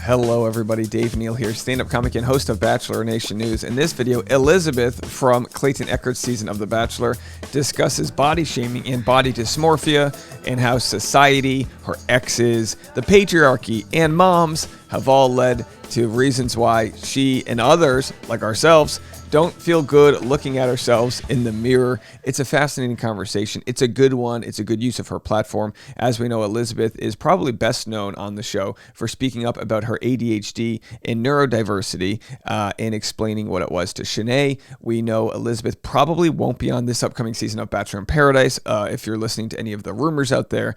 Hello everybody, Dave Neal here, stand-up comic and host of Bachelor Nation News. In this video, Elizabeth from Clayton Eckert's season of The Bachelor discusses body shaming and body dysmorphia and how society, her exes, the patriarchy, and moms have all led to reasons why she and others, like ourselves, don't feel good looking at ourselves in the mirror. It's a fascinating conversation. It's a good one. It's a good use of her platform. As we know, Elizabeth is probably best known on the show for speaking up about her ADHD and neurodiversity and explaining what it was to Shanae. We know Elizabeth probably won't be on this upcoming season of Bachelor in Paradise if you're listening to any of the rumors out there.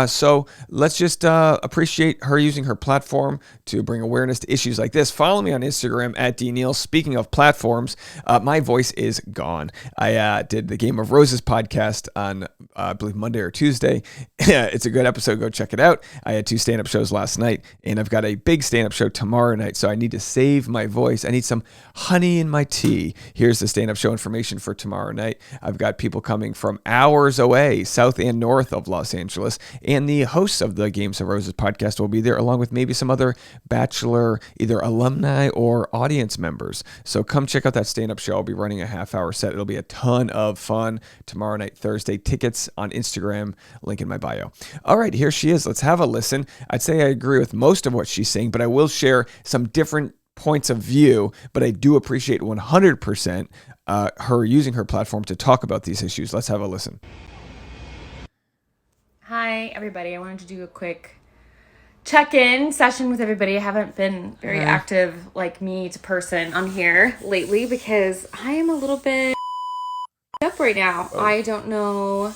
So let's just appreciate her using her platform to bring awareness to issues like this. Follow me on Instagram at DNeal. Speaking of platforms, my voice is gone. I did the Game of Roses podcast on, I believe, Monday or Tuesday. It's a good episode. Go check it out. I had 2 stand-up shows last night, and I've got a big stand-up show tomorrow night, so I need to save my voice. I need some honey in my tea. Here's the stand-up show information for tomorrow night. I've got people coming from hours away, south and north of Los Angeles, and the hosts of the Games of Roses podcast will be there, along with maybe some other Bachelor, either alumni or audience members. So come check out that stand-up show. I'll be running a half-hour set. It'll be a ton of fun tomorrow night, Thursday. Tickets on Instagram, link in my bio. All right, here she is. Let's have a listen. I'd say I agree with most of what she's saying, but I will share some different points of view, but I do appreciate 100% her using her platform to talk about these issues. Let's have a listen. Hi, everybody. I wanted to do a quick check-in session with everybody. I haven't been very active like me to person on here lately because I am a little bit up right now. I don't know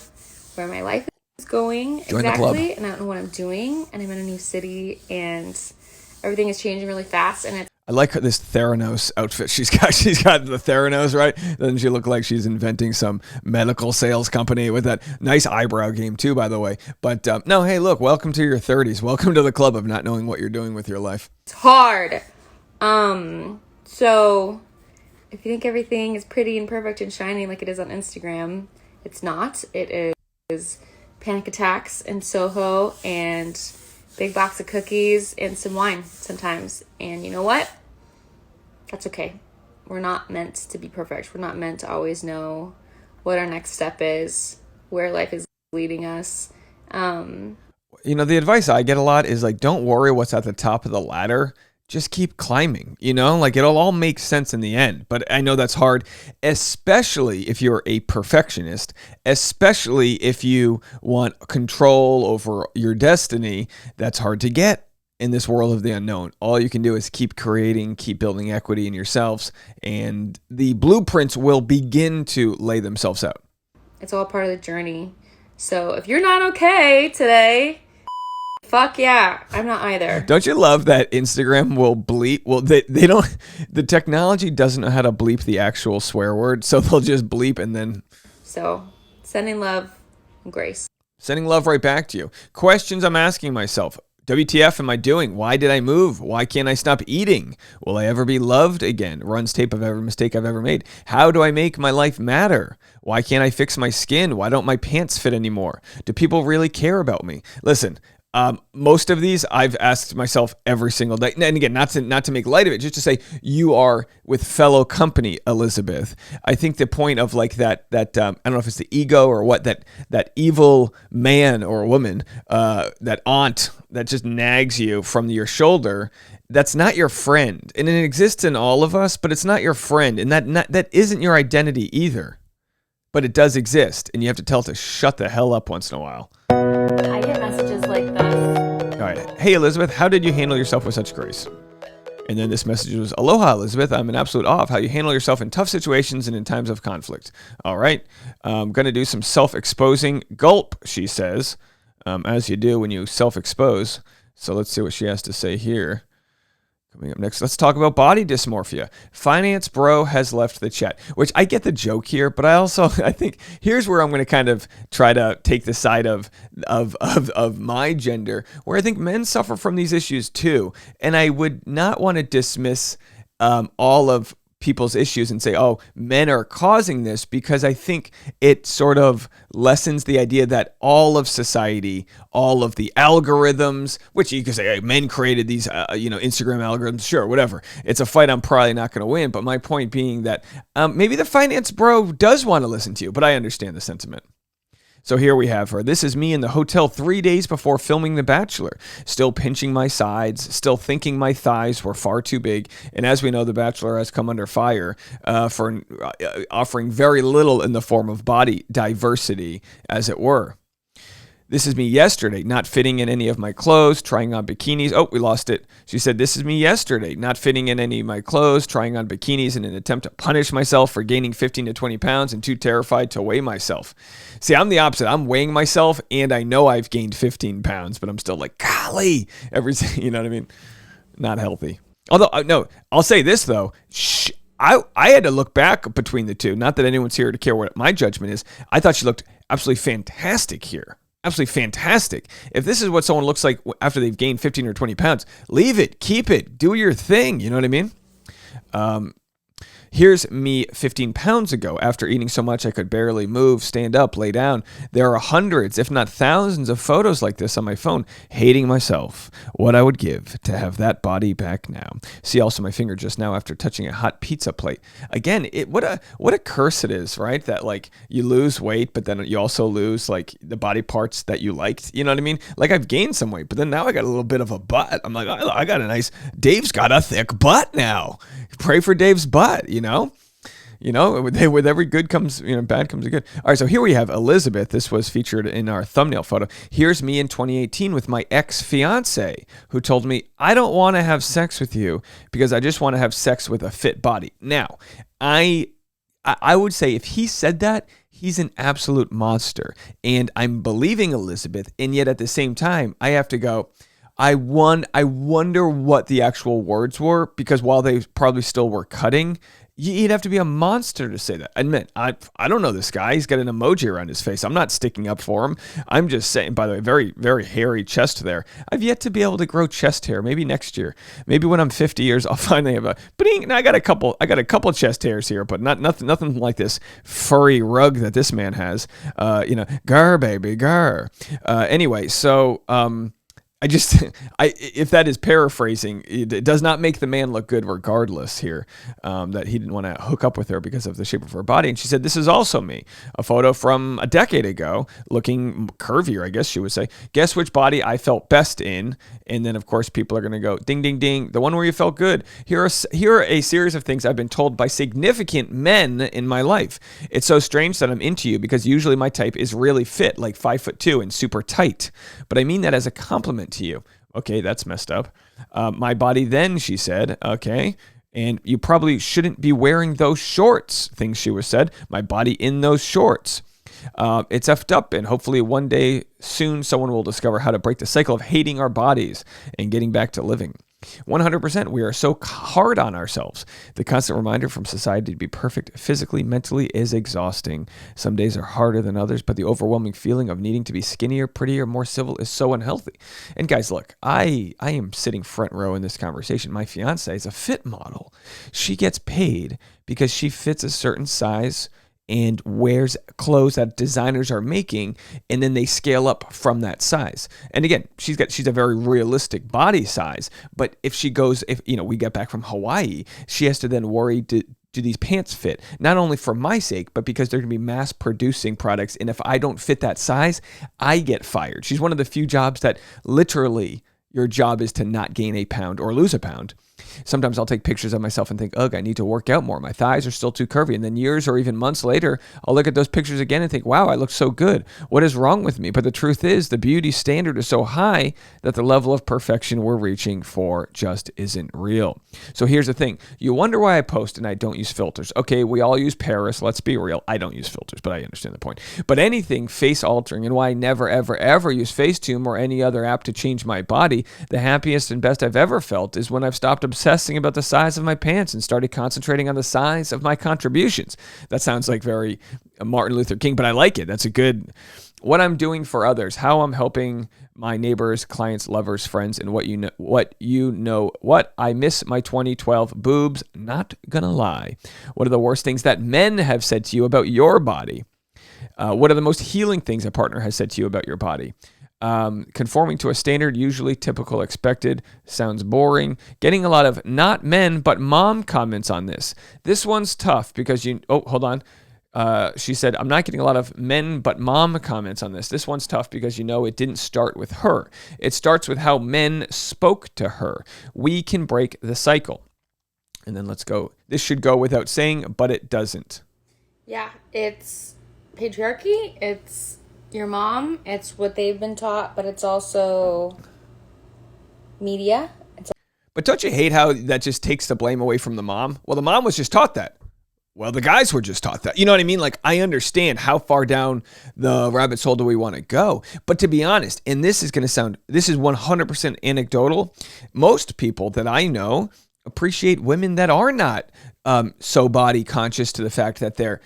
where my life is going exactly, and I don't know what I'm doing, and I'm in a new city, and everything is changing really fast, and it's I like this Theranos outfit she's got. She's got the Theranos, right? Doesn't she look like she's inventing some medical sales company with that nice eyebrow game too, by the way? But no, hey, look, welcome to your 30s. Welcome to the club of not knowing what you're doing with your life. It's hard. So if you think everything is pretty and perfect and shiny like it is on Instagram, it's not. It is panic attacks in Soho and big box of cookies and some wine sometimes. And you know what? That's okay. We're not meant to be perfect. We're not meant to always know what our next step is, where life is leading us. You know, the advice I get a lot is like, don't worry what's at the top of the ladder. Just keep climbing, you know, like it'll all make sense in the end. But I know that's hard, especially if you're a perfectionist, especially if you want control over your destiny. That's hard to get in this world of the unknown. All you can do is keep creating, keep building equity in yourselves, and the blueprints will begin to lay themselves out. It's all part of the journey. So if you're not okay today, fuck yeah, I'm not either. Don't you love that Instagram will bleep? Well, they don't, the technology doesn't know how to bleep the actual swear word, so they'll just bleep and then. So, sending love and grace. Sending love right back to you. Questions I'm asking myself. WTF am I doing? Why did I move? Why can't I stop eating? Will I ever be loved again? Runs tape of every mistake I've ever made. How do I make my life matter? Why can't I fix my skin? Why don't my pants fit anymore? Do people really care about me? Listen, most of these I've asked myself every single day. And again, not to make light of it, just to say you are with fellow company, Elizabeth. I think the point of like that I don't know if it's the ego or what, that evil man or woman, that aunt that just nags you from your shoulder, that's not your friend. And it exists in all of us, but it's not your friend. And that isn't your identity either. But it does exist, and you have to tell it to shut the hell up once in a while. I get messages like this. All right. Hey, Elizabeth, how did you handle yourself with such grace? And then this message was, aloha, Elizabeth. I'm in absolute awe of how you handle yourself in tough situations and in times of conflict. All right. I'm going to do some self-exposing. Gulp, she says, as you do when you self-expose. So let's see what she has to say here. Coming up next, let's talk about body dysmorphia. Finance bro has left the chat, which I get the joke here, but I think here's where I'm going to kind of try to take the side of my gender, where I think men suffer from these issues too. And I would not want to dismiss all of people's issues and say, oh, men are causing this, because I think it sort of lessens the idea that all of society, all of the algorithms, which you could say, hey, men created these, Instagram algorithms, sure, whatever. It's a fight I'm probably not going to win. But my point being that maybe the finance bro does want to listen to you, but I understand the sentiment. So here we have her. This is me in the hotel 3 days before filming The Bachelor. Still pinching my sides, still thinking my thighs were far too big. And as we know, The Bachelor has come under fire for offering very little in the form of body diversity, as it were. This is me yesterday, not fitting in any of my clothes, trying on bikinis. Oh, we lost it. She said, this is me yesterday, not fitting in any of my clothes, trying on bikinis in an attempt to punish myself for gaining 15 to 20 pounds and too terrified to weigh myself. See, I'm the opposite. I'm weighing myself and I know I've gained 15 pounds, but I'm still like, golly, you know what I mean? Not healthy. Although, no, I'll say this though. I had to look back between the two. Not that anyone's here to care what my judgment is. I thought she looked absolutely fantastic here. Absolutely fantastic. If this is what someone looks like after they've gained 15 or 20 pounds, leave it, keep it, do your thing. You know what I mean? Here's me 15 pounds ago. After eating so much I could barely move, stand up, lay down. There are hundreds, if not thousands of photos like this on my phone, hating myself. What I would give to have that body back now. See also my finger just now after touching a hot pizza plate. Again, what a curse it is, right? That like you lose weight, but then you also lose like the body parts that you liked. You know what I mean? Like I've gained some weight, but then now I got a little bit of a butt. I'm like, I got Dave's got a thick butt now. Pray for Dave's butt, you know, with every good comes, bad comes a good. All right, so here we have Elizabeth. This was featured in our thumbnail photo. Here's me in 2018 with my ex-fiance who told me, I don't want to have sex with you because I just want to have sex with a fit body. Now, I would say if he said that, he's an absolute monster. And I'm believing Elizabeth, and yet at the same time, I have to go, I wonder what the actual words were, because while they probably still were cutting, you'd have to be a monster to say that. Admit, I don't know this guy. He's got an emoji around his face. I'm not sticking up for him. I'm just saying, by the way, very, very hairy chest there. I've yet to be able to grow chest hair. Maybe next year. Maybe when I'm 50 years, I'll finally have I got a couple chest hairs here, but nothing like this furry rug that this man has. Gar baby, gar. Anyway, so, if that is paraphrasing, it does not make the man look good regardless here, that he didn't want to hook up with her because of the shape of her body. And she said, this is also me. A photo from a decade ago, looking curvier, I guess she would say. Guess which body I felt best in? And then, of course, people are going to go, ding, ding, ding, the one where you felt good. Here are a series of things I've been told by significant men in my life. It's so strange that I'm into you because usually my type is really fit, like 5'2" and super tight. But I mean that as a compliment to you. Okay, that's messed up. My body then, she said. Okay. And you probably shouldn't be wearing those shorts, things she was said. My body in those shorts. It's effed up, and hopefully one day soon someone will discover how to break the cycle of hating our bodies and getting back to living. 100%, we are so hard on ourselves. The constant reminder from society to be perfect physically, mentally is exhausting. Some days are harder than others, but the overwhelming feeling of needing to be skinnier, prettier, more civil is so unhealthy. And guys, look, I am sitting front row in this conversation. My fiance is a fit model. She gets paid because she fits a certain size and wears clothes that designers are making, and then they scale up from that size. And again, she's a very realistic body size, but if we get back from Hawaii, she has to then worry, do these pants fit? Not only for my sake, but because they're going to be mass producing products, and if I don't fit that size, I get fired. She's one of the few jobs that literally your job is to not gain a pound or lose a pound. Sometimes I'll take pictures of myself and think, ugh, I need to work out more. My thighs are still too curvy. And then years or even months later, I'll look at those pictures again and think, wow, I look so good. What is wrong with me? But the truth is the beauty standard is so high that the level of perfection we're reaching for just isn't real. So here's the thing. You wonder why I post and I don't use filters. Okay, we all use Paris. Let's be real. I don't use filters, but I understand the point. But anything face altering, and why I never, ever, ever use Facetune or any other app to change my body, the happiest and best I've ever felt is when I've stopped obsessing about the size of my pants and started concentrating on the size of my contributions. That sounds like very Martin Luther King, but I like it. That's a good what I'm doing for others, how I'm helping my neighbors, clients, lovers, friends, and what I miss my 2012 boobs, not gonna lie. What are the worst things that men have said to you about your body? What are the most healing things a partner has said to you about your body? Conforming to a standard, usually typical, expected, sounds boring. Getting a lot of not men, but mom comments on this. This one's tough because hold on. She said, I'm not getting a lot of men, but mom comments on this. This one's tough because it didn't start with her. It starts with how men spoke to her. We can break the cycle. And then let's go. This should go without saying, but it doesn't. Yeah, it's patriarchy. It's your mom. It's what they've been taught, but it's also media. But don't you hate how that just takes the blame away from the mom? Well, the mom was just taught that. Well, the guys were just taught that. You know what I mean? Like, I understand how far down the rabbit's hole do we want to go. But to be honest, and this is 100% anecdotal, most people that I know appreciate women that are not so body conscious to the fact that they're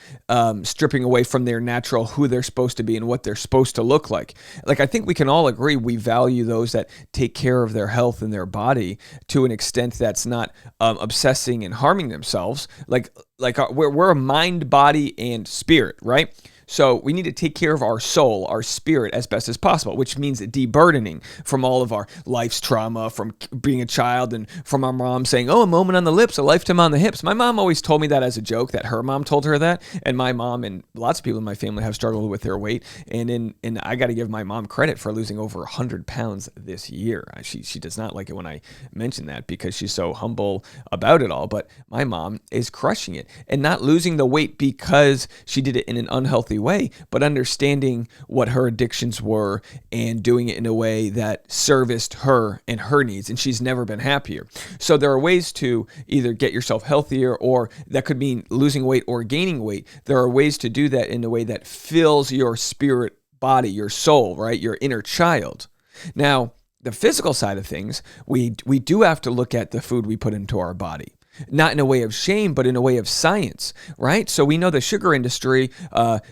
stripping away from their natural who they're supposed to be and what they're supposed to look like. Like, I think we can all agree we value those that take care of their health and their body to an extent that's not obsessing and harming themselves. We're a mind, body, and spirit, right? So we need to take care of our soul, our spirit, as best as possible, which means deburdening from all of our life's trauma, from being a child, and from our mom saying, a moment on the lips, a lifetime on the hips. My mom always told me that as a joke, that her mom told her that, and my mom and lots of people in my family have struggled with their weight, and I got to give my mom credit for losing over 100 pounds this year. She does not like it when I mention that because she's so humble about it all, but my mom is crushing it, and not losing the weight because she did it in an unhealthy way, but understanding what her addictions were and doing it in a way that serviced her and her needs, and she's never been happier. So there are ways to either get yourself healthier, or that could mean losing weight or gaining weight. There are ways to do that in a way that fills your spirit, body, your soul, right? Your inner child. Now, the physical side of things, we do have to look at the food we put into our body. Not in a way of shame, but in a way of science, right? So we know the sugar industry,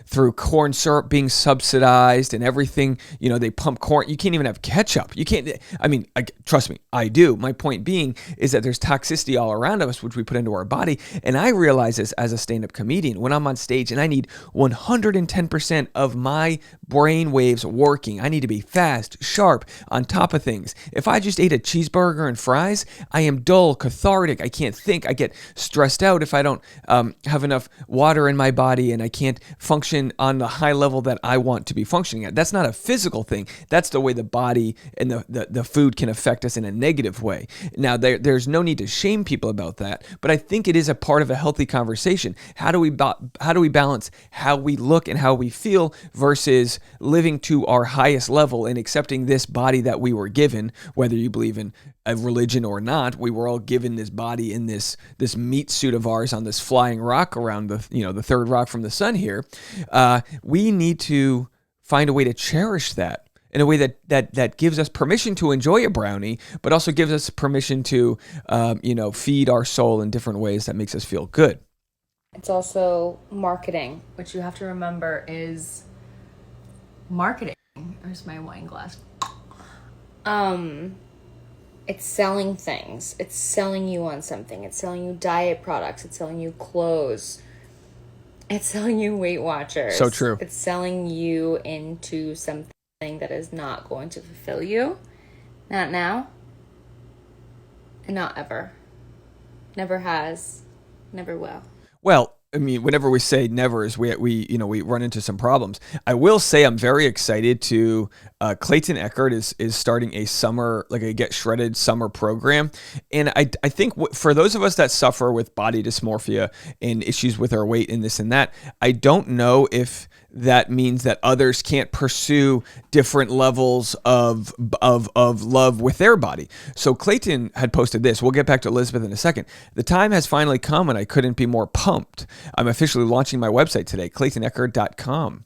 through corn syrup being subsidized and everything, they pump corn. You can't even have ketchup. You can't, trust me, I do. My point being is that there's toxicity all around us, which we put into our body. And I realize this as a stand-up comedian, when I'm on stage and I need 110% of my brain waves working. I need to be fast, sharp, on top of things. If I just ate a cheeseburger and fries, I am dull, cathartic. I can't think. I get stressed out if I don't have enough water in my body, and I can't function on the high level that I want to be functioning at. That's not a physical thing. That's the way the body and the food can affect us in a negative way. Now, there's no need to shame people about that, but I think it is a part of a healthy conversation. How do we balance how we look and how we feel versus living to our highest level and accepting this body that we were given, whether you believe in a religion or not? We were all given this body in this meat suit of ours on this flying rock around the third rock from the sun here. We need to find a way to cherish that in a way that gives us permission to enjoy a brownie, but also gives us permission to feed our soul in different ways that makes us feel good. It's also marketing, which you have to remember is marketing. There's my wine glass. It's selling things. It's selling you on something. It's selling you diet products. It's selling you clothes. It's selling you Weight Watchers. So true. It's selling you into something that is not going to fulfill you. Not now. And not ever. Never has. Never will. Well, I mean, whenever we say never, is we run into some problems. I will say I'm very excited to Clayton Echard is starting a summer, like a Get Shredded summer program, and I think for those of us that suffer with body dysmorphia and issues with our weight and this and that, I don't know if that means that others can't pursue different levels of love with their body. So Clayton had posted this. We'll get back to Elizabeth in a second. The time has finally come and I couldn't be more pumped. I'm officially launching my website today, claytonechard.com.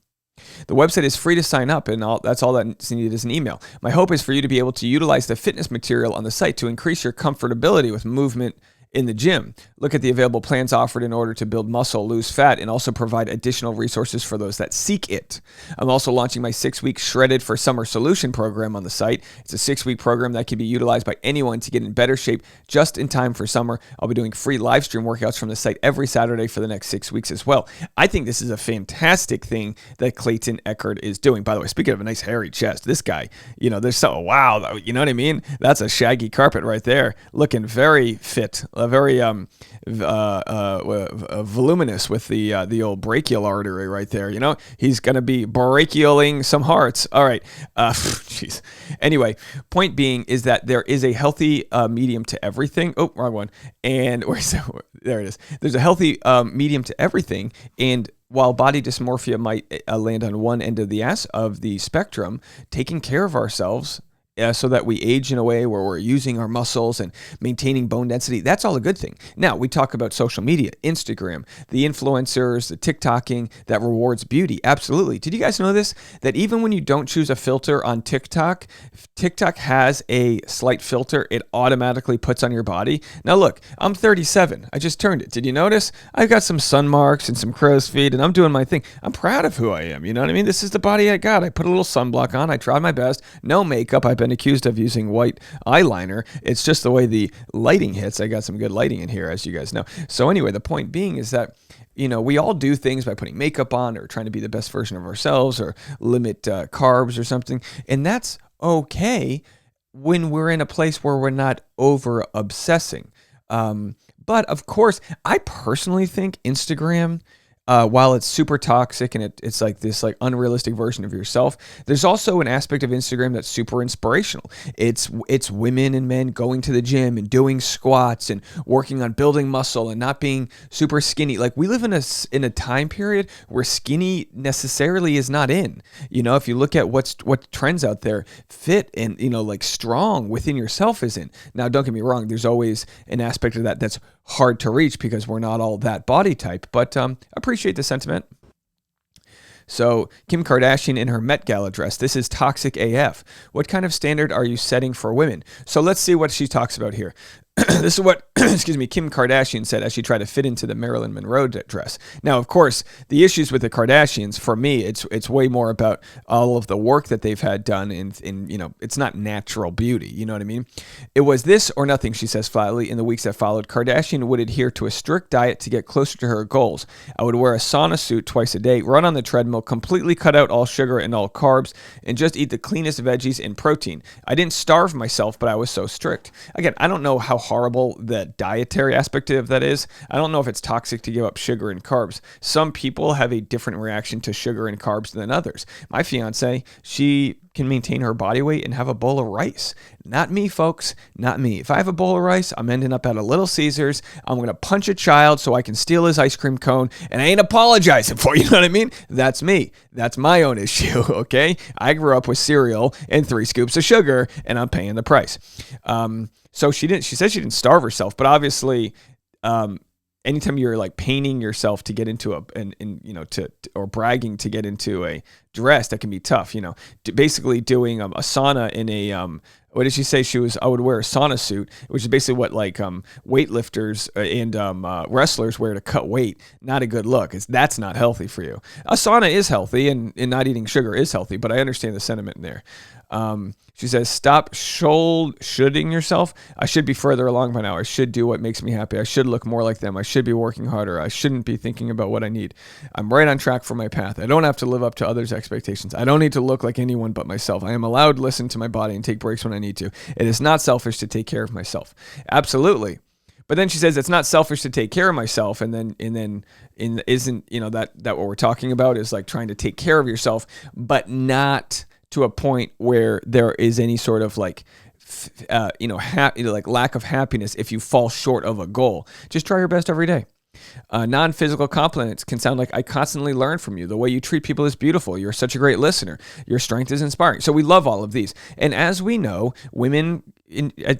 The website is free to sign up, and that's all that's needed is an email. My hope is for you to be able to utilize the fitness material on the site to increase your comfortability with movement in the gym. Look at the available plans offered in order to build muscle, lose fat, and also provide additional resources for those that seek it. I'm also launching my 6-week Shredded for Summer Solution program on the site. It's a 6-week program that can be utilized by anyone to get in better shape just in time for summer. I'll be doing free live stream workouts from the site every Saturday for the next 6 weeks as well. I think this is a fantastic thing that Clayton Echard is doing. By the way, speaking of a nice hairy chest, this guy, there's so, wow, you know what I mean? That's a shaggy carpet right there. Looking very fit, very voluminous with the old brachial artery right there. He's going to be brachialing some hearts. All right. Jeez. Anyway, point being is that there is a healthy medium to everything. Oh, wrong one. And there it is. There's a healthy medium to everything. And while body dysmorphia might land on one end of the spectrum, taking care of ourselves so that we age in a way where we're using our muscles and maintaining bone density, that's all a good thing. Now, we talk about social media, Instagram, the influencers, the TikToking that rewards beauty. Absolutely. Did you guys know this? That even when you don't choose a filter on TikTok, TikTok has a slight filter it automatically puts on your body. Now, look, I'm 37. I just turned it. Did you notice? I've got some sun marks and some crow's feet, and I'm doing my thing. I'm proud of who I am. You know what I mean? This is the body I got. I put a little sunblock on. I tried my best. No makeup. I've been accused of using white eyeliner. It's just the way the lighting hits. I got some good lighting in here, as you guys know. So anyway, the point being is that we all do things by putting makeup on or trying to be the best version of ourselves or limit carbs or something. And that's okay when we're in a place where we're not over obsessing. But of course, I personally think Instagram, while it's super toxic and it's like this unrealistic version of yourself, there's also an aspect of Instagram that's super inspirational. It's women and men going to the gym and doing squats and working on building muscle and not being super skinny. Like, we live in a time period where skinny necessarily is not in. If you look at what trends out there, fit and strong within yourself is in. Now, don't get me wrong, there's always an aspect of that that's hard to reach because we're not all that body type, but appreciate the sentiment. So Kim Kardashian in her Met Gala dress. This is toxic AF. What kind of standard are you setting for women? So let's see what she talks about here. This is what, Kim Kardashian said as she tried to fit into the Marilyn Monroe dress. Now, of course, the issues with the Kardashians, for me, it's way more about all of the work that they've had done in it's not natural beauty. You know what I mean? It was this or nothing, she says flatly. In the weeks that followed, Kardashian would adhere to a strict diet to get closer to her goals. I would wear a sauna suit twice a day, run on the treadmill, completely cut out all sugar and all carbs, and just eat the cleanest veggies and protein. I didn't starve myself, but I was so strict. Again, I don't know how horrible the dietary aspect of that is. I don't know if it's toxic to give up sugar and carbs. Some people have a different reaction to sugar and carbs than others. My fiance, she can maintain her body weight and have a bowl of rice. Not me, folks. Not me. If I have a bowl of rice, I'm ending up at a Little Caesars. I'm going to punch a child so I can steal his ice cream cone, and I ain't apologizing for it. You know what I mean? That's me. That's my own issue, okay? I grew up with cereal and 3 scoops of sugar, and I'm paying the price. So she said she didn't starve herself, but obviously, anytime you're like painting yourself to get into or bragging to get into a dress, that can be tough. Basically doing a sauna in a what did she say? I would wear a sauna suit, which is basically what weightlifters and wrestlers wear to cut weight. Not a good look. That's not healthy for you. A sauna is healthy, and not eating sugar is healthy, but I understand the sentiment there. She says, stop shoulding yourself. I should be further along by now. I should do what makes me happy. I should look more like them. I should be working harder. I shouldn't be thinking about what I need. I'm right on track for my path. I don't have to live up to others' expectations. I don't need to look like anyone but myself. I am allowed to listen to my body and take breaks when I need to. It is not selfish to take care of myself. Absolutely. But then she says it's not selfish to take care of myself, and then isn't that what we're talking about is like trying to take care of yourself, but not to a point where there is any sort of lack of happiness if you fall short of a goal. Just try your best every day. Non-physical compliments can sound like, I constantly learn from you. The way you treat people is beautiful. You're such a great listener. Your strength is inspiring. So we love all of these. And as we know,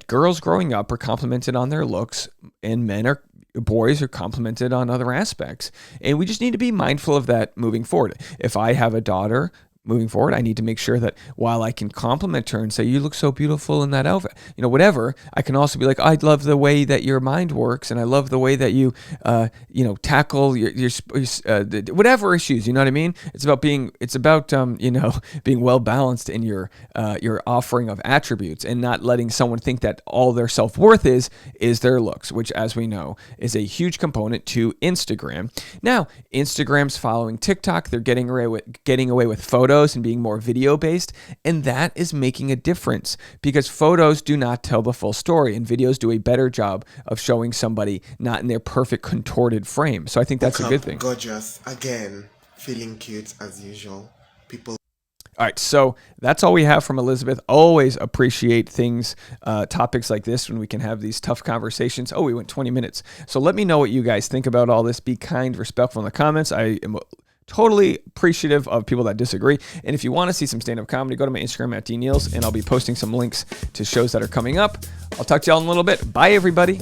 girls growing up are complimented on their looks, and boys are complimented on other aspects. And we just need to be mindful of that moving forward. If I have a daughter, moving forward, I need to make sure that while I can compliment her and say, you look so beautiful in that outfit, whatever, I can also be like, I love the way that your mind works, and I love the way that you, tackle your whatever issues, you know what I mean? It's about being well balanced in your offering of attributes, and not letting someone think that all their self-worth is their looks, which, as we know, is a huge component to Instagram. Now, Instagram's following TikTok. They're getting away with photos and being more video based, and that is making a difference, because photos do not tell the full story, and videos do a better job of showing somebody not in their perfect contorted frame. So I think that's a good thing. Gorgeous, again, feeling cute as usual. People. All right, so that's all we have from Elizabeth. Always appreciate topics like this when we can have these tough conversations. Oh, we went 20 minutes. So let me know what you guys think about all this. Be kind, respectful in the comments. I am totally appreciative of people that disagree. And if you want to see some stand-up comedy, go to my Instagram at dneals, and I'll be posting some links to shows that are coming up. I'll talk to y'all in a little bit. Bye, everybody.